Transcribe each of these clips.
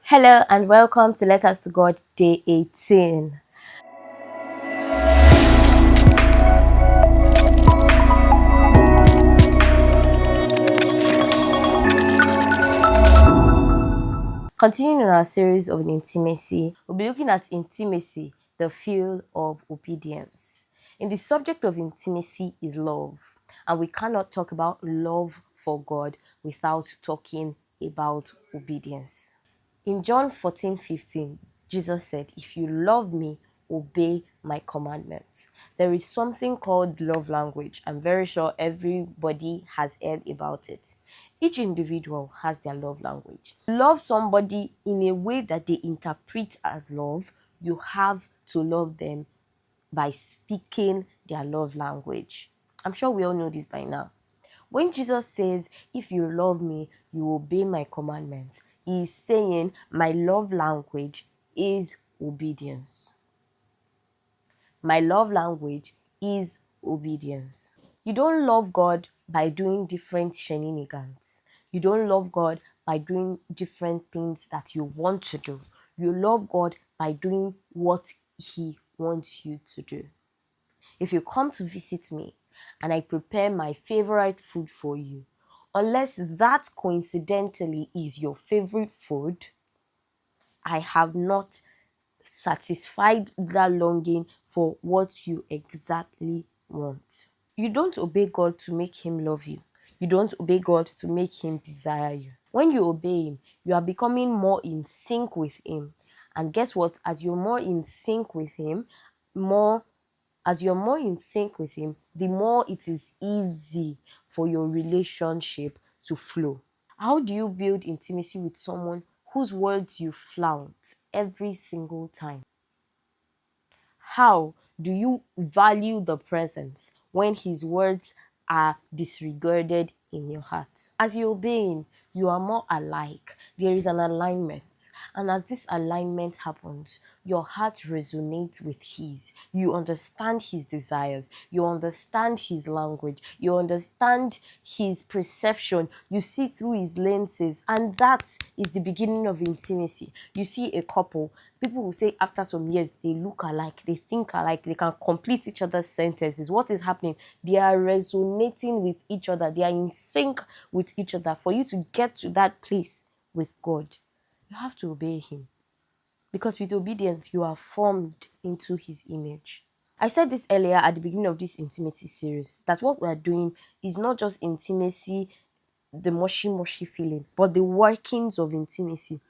Hello and welcome to Letters to God Day 18. Continuing on our series of intimacy, we'll be looking at intimacy, the field of obedience. In the subject of intimacy is love, and we cannot talk about love for God without talking about obedience. In John 14:15, Jesus said, "If you love me, obey my commandments." There is something called love language. I'm very sure everybody has heard about it. Each individual has their love language. To love somebody in a way that they interpret as love, you have to love them by speaking their love language. I'm sure we all know this by now. When Jesus says, "If you love me, you obey my commandments," he is saying, my love language is obedience. My love language is obedience. You don't love God by doing different shenanigans. You don't love God by doing different things that you want to do. You love God by doing what He wants you to do. If you come to visit me and I prepare my favorite food for you, unless that coincidentally is your favorite food, I have not satisfied that longing for what you exactly want. You don't obey God to make Him love you. You don't obey God to make Him desire you. When you obey Him, you are becoming more in sync with Him. And guess what? As you're more in sync with Him, the more it is easy for your relationship to flow. How do you build intimacy with someone whose words you flout every single time? How do you value the presence when his words are disregarded in your heart? As you obey him, you are more alike. There is an alignment. And as this alignment happens, your heart resonates with his. You understand his desires. You understand his language. You understand his perception. You see through his lenses. And that is the beginning of intimacy. You see a couple, people will say after some years, they look alike, they think alike, they can complete each other's sentences. What is happening? They are resonating with each other. They are in sync with each other. For you to get to that place with God, you have to obey him. Because with obedience, you are formed into his image. I said this earlier at the beginning of this intimacy series, that what we are doing is not just intimacy, the mushy feeling, but the workings of intimacy.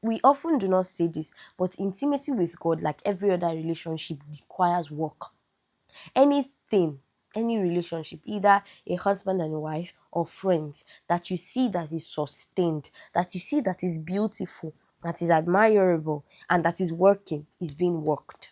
We often do not say this, but intimacy with God, like every other relationship, requires work. Anything, any relationship, either a husband and a wife or friends, that you see that is sustained, that you see that is beautiful, that is admirable, and that is working, is being worked.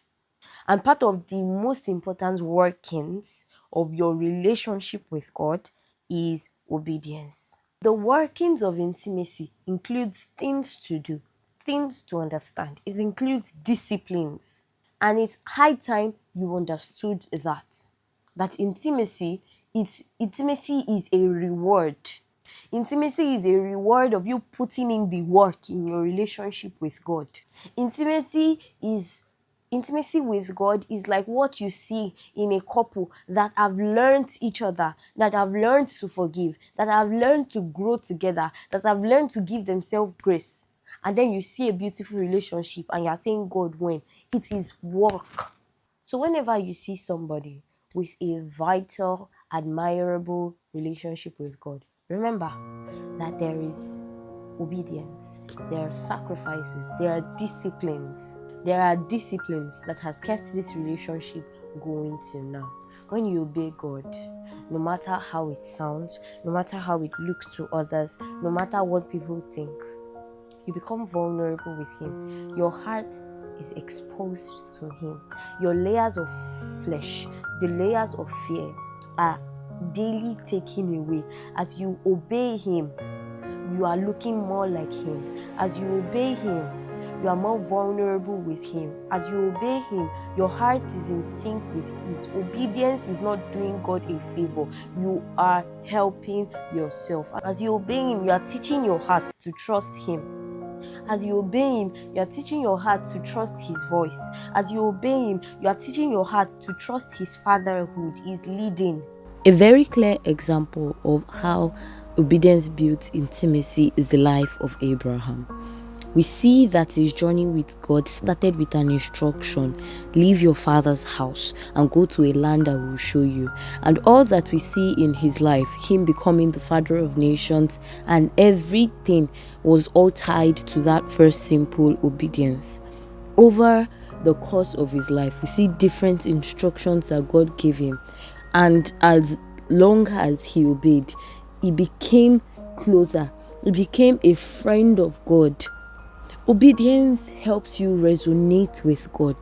And part of the most important workings of your relationship with God is obedience. The workings of intimacy includes things to do, things to understand. It includes disciplines. And it's high time you understood that. That intimacy is a reward. Intimacy is a reward of you putting in the work in your relationship with God. Intimacy is Intimacy with God is like what you see in a couple that have learned each other, that have learned to forgive, that have learned to grow together, that have learned to give themselves grace. And then you see a beautiful relationship and you're saying, God, when? It is work. So whenever you see somebody with a vital, admirable relationship with God, remember that there is obedience, there are sacrifices, there are disciplines. There are disciplines that has kept this relationship going till now. When you obey God, no matter how it sounds, no matter how it looks to others, no matter what people think, you become vulnerable with him. Your heart is exposed to him. Your layers of flesh, the layers of fear, are daily taken away. As you obey him, you are looking more like him. As you obey him, you are more vulnerable with him. As you obey him, your heart is in sync with his. Obedience is not doing God a favor. You are helping yourself. As you obey him, you are teaching your heart to trust him. As you obey Him, you are teaching your heart to trust His voice. As you obey Him, you are teaching your heart to trust His fatherhood, His leading. A very clear example of how obedience builds intimacy is the life of Abraham. We see that his journey with God started with an instruction: leave your father's house and go to a land I will show you. And all that we see in his life, him becoming the father of nations and everything, was all tied to that first simple obedience. Over the course of his life, we see different instructions that God gave him. And as long as he obeyed, he became closer. He became a friend of God. Obedience helps you resonate with God.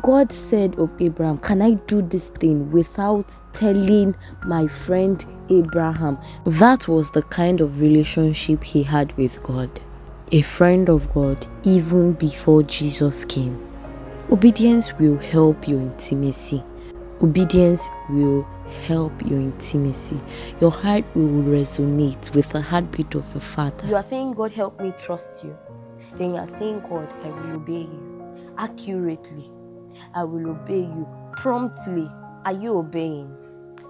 God said of Abraham, can I do this thing without telling my friend Abraham? That was the kind of relationship he had with God. A friend of God even before Jesus came. Obedience will help your intimacy. Obedience will help your intimacy. Your heart will resonate with the heartbeat of the Father. You are saying, God, help me trust you. Then you are saying, God, I will obey you accurately. I will obey you promptly. Are you obeying?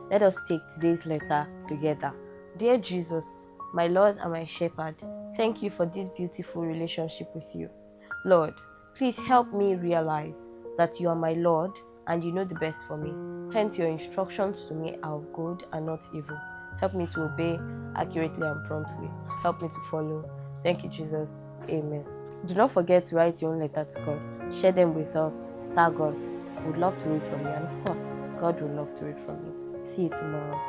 Let us take today's letter together. Dear Jesus, my Lord and my Shepherd, thank you for this beautiful relationship with you. Lord, please help me realize that you are my Lord and you know the best for me. Hence, your instructions to me are of good and not evil. Help me to obey accurately and promptly. Help me to follow. Thank you, Jesus. Amen. Do not forget to write your own letter to God. Share them with us. Tag us. We'd love to read from you. And of course, God would love to read from you. See you tomorrow.